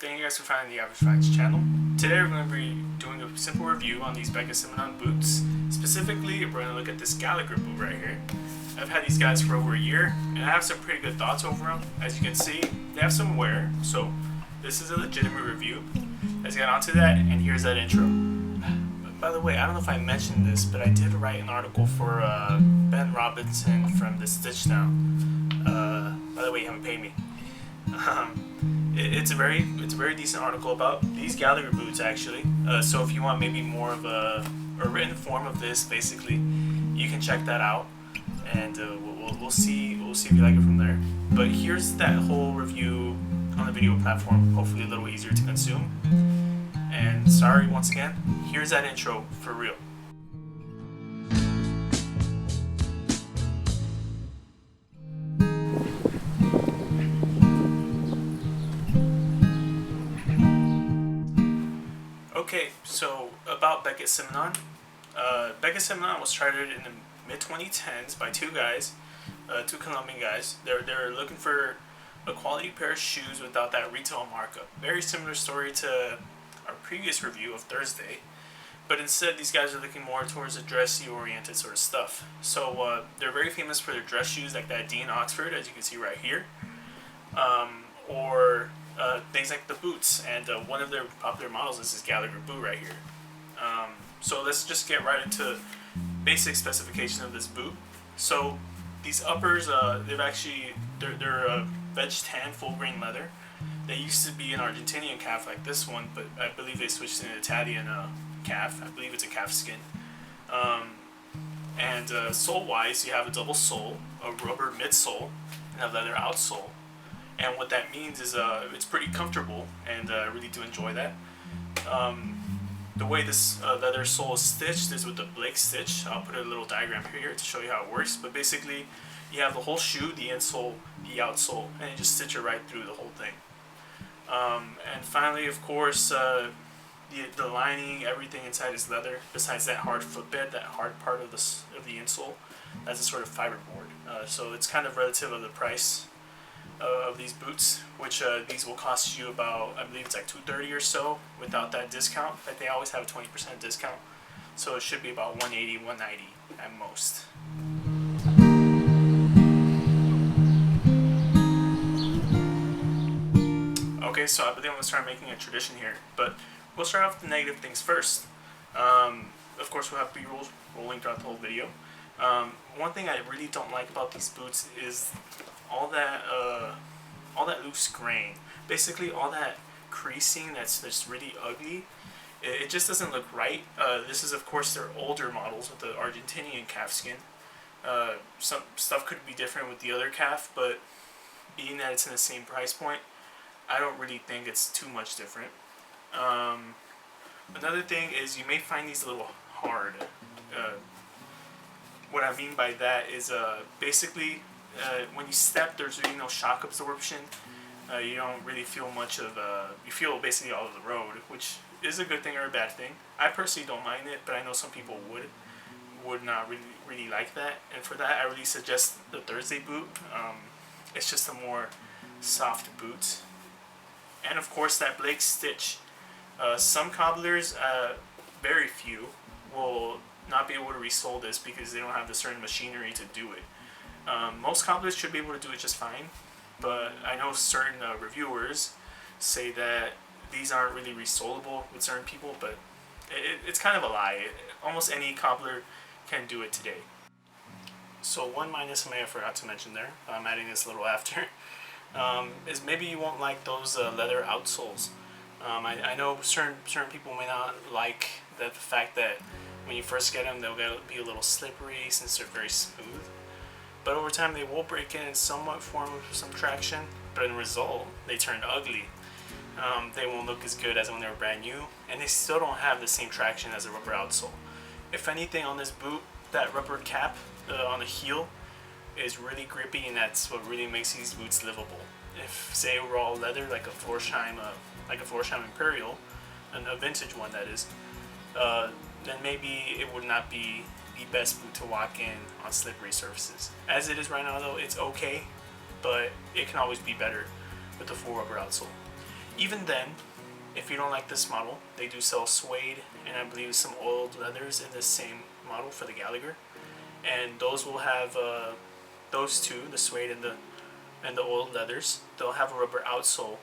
Thank you guys for finding the Average Finds channel. Today we're going to be doing a simple review on these Beckett Simonon boots. Specifically, we're going to look at this Gallagher boot right here. I've had these guys for over a year, and I have some pretty good thoughts over them. As you can see, they have some wear, so this is a legitimate review. Let's get on to that, and here's that intro. By the way, I don't know if I mentioned this, but I did write an article for Ben Robinson from the Stitch Now. By the way, you haven't paid me. It's a very decent article about these Gallagher boots, actually. So if you want maybe more of a written form of this, basically, you can check that out, and we'll see if you like it from there. But here's that whole review on the video platform. Hopefully a little easier to consume. And sorry once again. Here's that intro for real. Okay, so about Beckett Simonon. Beckett Simonon was started in the mid-2010s by two Colombian guys. They're looking for a quality pair of shoes without that retail markup. Very similar story to our previous review of Thursday, but instead these guys are looking more towards a dressy-oriented sort of stuff. So they're very famous for their dress shoes, like that Dean Oxford, as you can see right here, or things like the boots, and one of their popular models is this Gallagher boot right here. So let's just get right into basic specification of this boot. So these uppers, they're veg tan full grain leather. They used to be an Argentinian calf like this one, but I believe they switched to an Italian calf. I believe it's a calf skin. And sole-wise, you have a double sole, a rubber midsole, and a leather outsole. And what that means is it's pretty comfortable, and I really do enjoy that. The way this leather sole is stitched is with the Blake stitch. I'll put a little diagram here to show you how it works. But basically, you have the whole shoe, the insole, the outsole, and you just stitch it right through the whole thing. And finally, of course, the lining, everything inside is leather. Besides that hard footbed, that hard part of the insole, that's a sort of fiberboard. So it's kind of relative of the price of these boots, which these will cost you about, I believe it's like $230 or so without that discount. Like they always have a 20% discount, so it should be about $180, $190 at most. Okay, so I believe I'm going to start making a tradition here, but we'll start off with the negative things first. Of course, we'll have B-roll rolling throughout the whole video. One thing I really don't like about these boots is all that loose grain. Basically, all that creasing that's really ugly. It just doesn't look right. This is, of course, their older models with the Argentinian calf skin. Some stuff could be different with the other calf, but being that it's in the same price point, I don't really think it's too much different. Another thing is you may find these a little hard. What I mean by that is basically when you step, there's really no shock absorption. You don't really feel much of you feel basically all of the road, which is a good thing or a bad thing. I personally don't mind it, but I know some people would not really like that. And for that, I really suggest the Thursday boot. It's just a more soft boot. And of course that Blake stitch. Some cobblers, very few, will not be able to resole this because they don't have the certain machinery to do it. Most cobblers should be able to do it just fine, but I know certain reviewers say that these aren't really resolable with certain people, but it's kind of a lie. Almost any cobbler can do it today. So one minus I may have forgot to mention there, I'm adding this a little after, is maybe you won't like those leather outsoles. I know certain people may not like the fact that when you first get them, they'll be a little slippery since they're very smooth. But over time, they will break in and somewhat form some traction. But in the result, they turn ugly. They won't look as good as when they were brand new, and they still don't have the same traction as a rubber outsole. If anything, on this boot, that rubber cap on the heel is really grippy, and that's what really makes these boots livable. If, say, it were all leather, like a Florsheim Imperial, and a vintage one that is, then maybe it would not be the best boot to walk in on slippery surfaces. As it is right now, though, it's okay, but it can always be better with the full rubber outsole. even then, if you don't like this model, they do sell suede and I believe some oiled leathers in the same model for the Gallagher, and those will have those two, the suede and the oiled leathers. They'll have a rubber outsole,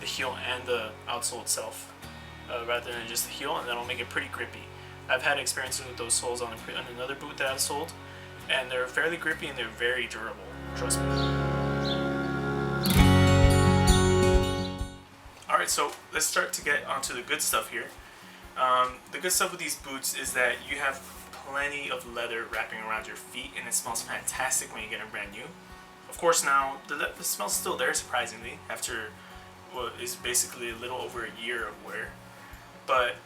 the heel and the outsole itself, rather than just the heel, and that'll make it pretty grippy. I've had experiences with those soles on another boot that I've sold, and they're fairly grippy and they're very durable. Trust me. Alright, so let's start to get onto the good stuff here. The good stuff with these boots is that you have plenty of leather wrapping around your feet, and it smells fantastic when you get them brand new. Of course, now the smell's still there, surprisingly, after what is basically a little over a year of wear. But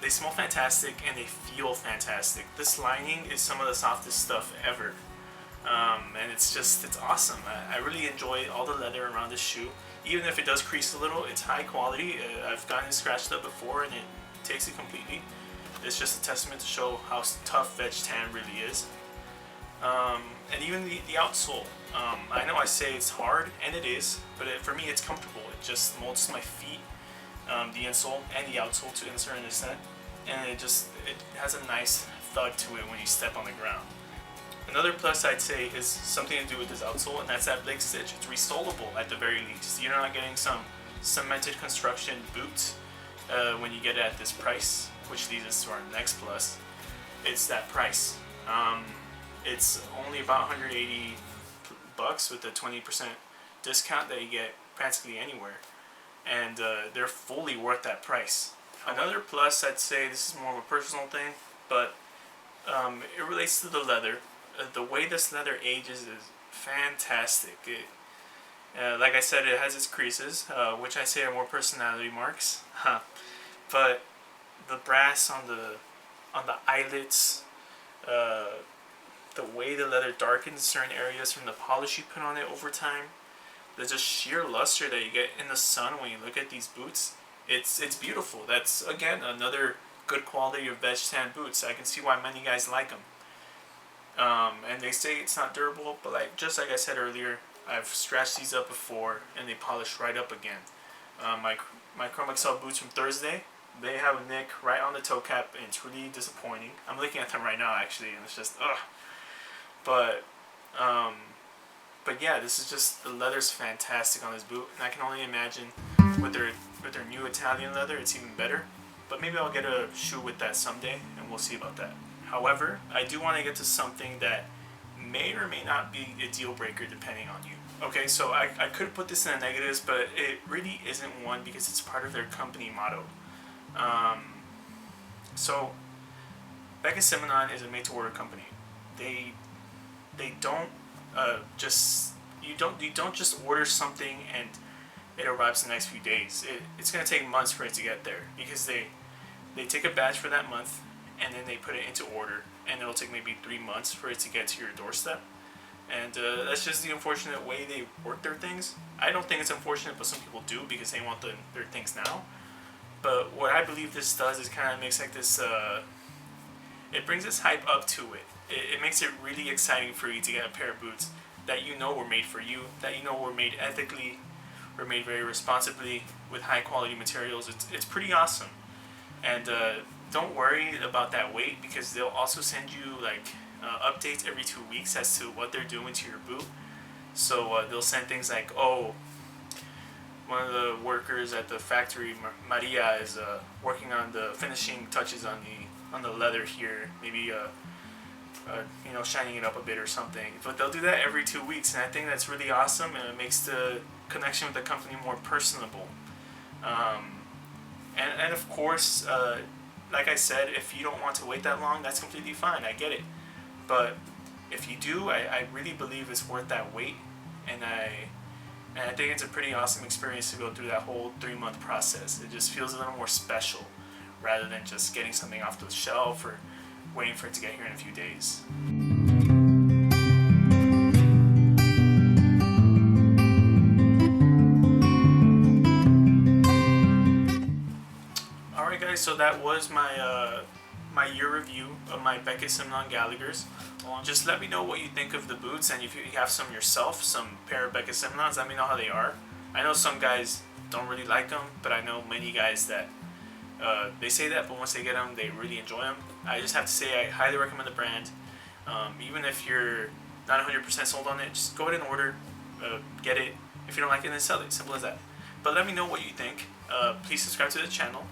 they smell fantastic and they feel fantastic. This lining is some of the softest stuff ever. And it's awesome. I really enjoy all the leather around this shoe. Even if it does crease a little, it's high quality. I've gotten it scratched up before and it takes it completely. It's just a testament to show how tough veg tan really is. And even the outsole. I know I say it's hard, and it is, but for me it's comfortable. It just molds to my feet, the insole and the outsole to a certain extent, and it has a nice thud to it when you step on the ground. Another plus I'd say is something to do with this outsole, and that's that leg stitch. It's resolable at the very least. You're not getting some cemented construction boot when you get it at this price, which leads us to our next plus. It's that price. It's only about $180 with a 20% discount that you get practically anywhere, and they're fully worth that price. Another plus I'd say, this is more of a personal thing, but it relates to the leather. The way this leather ages is fantastic. Like I said, it has its creases, which I say are more personality marks. But the brass on the eyelets, the way the leather darkens certain areas from the polish you put on it over time, the just sheer luster that you get in the sun when you look at these boots, it's beautiful. That's again another good quality of veg tan boots. I can see why many guys like them. And they say it's not durable, but just like I said earlier, I've scratched these up before and they polish right up again. My Chrome XL boots from Thursday, they have a nick right on the toe cap, and it's really disappointing. I'm looking at them right now actually, and it's just ugh. But yeah, this is just, the leather's fantastic on this boot, and I can only imagine with their new Italian leather, it's even better. But maybe I'll get a shoe with that someday, and we'll see about that. However, I do want to get to something that may or may not be a deal breaker depending on you. Okay, so I could put this in the negatives, but it really isn't one because it's part of their company motto. So Beckett Simonon is a made-to-order company. They don't you don't just order something and it arrives in the next few days. It's going to take months for it to get there, because they take a batch for that month and then they put it into order, and it'll take maybe 3 months for it to get to your doorstep. And that's just the unfortunate way they work their things. I don't think it's unfortunate, but some people do because they want their things now. But what I believe this does is kind of makes like this, it brings this hype up to it. It makes it really exciting for you to get a pair of boots that you know were made for you, that you know were made ethically, were made very responsibly with high quality materials. It's pretty awesome. And don't worry about that wait, because they'll also send you updates every 2 weeks as to what they're doing to your boot. So they'll send things like, oh, one of the workers at the factory, Maria, is working on the finishing touches on the leather here, maybe shining it up a bit or something. But they'll do that every 2 weeks, and I think that's really awesome, and it makes the connection with the company more personable. And of course, like I said, if you don't want to wait that long, that's completely fine. I get it. But if you do, I really believe it's worth that wait, and I think it's a pretty awesome experience to go through that whole 3-month process. It just feels a little more special, rather than just getting something off the shelf or waiting for it to get here in a few days. Alright guys, so that was my year review of my Beckett Simonon Gallaghers. Just let me know what you think of the boots, and if you have some yourself, some pair of Beckett Simonons, let me know how they are. I know some guys don't really like them, but I know many guys that they say that, but once they get them, they really enjoy them. I just have to say I highly recommend the brand. Even if you're not 100% sold on it, just go ahead and order, get it. If you don't like it, then sell it. Simple as that. But let me know what you think. Please subscribe to the channel.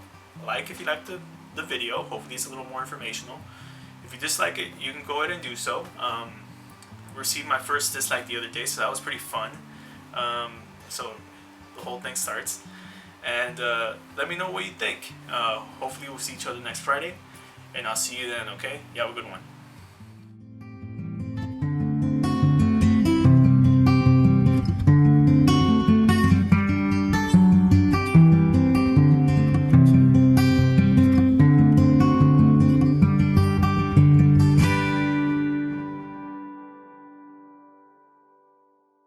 Like if you like the video. Hopefully it's a little more informational. If you dislike it, you can go ahead and do so. Received my first dislike the other day, so that was pretty fun. So the whole thing starts. And let me know what you think. Hopefully we'll see each other next Friday. And I'll see you then, okay? You have a good one.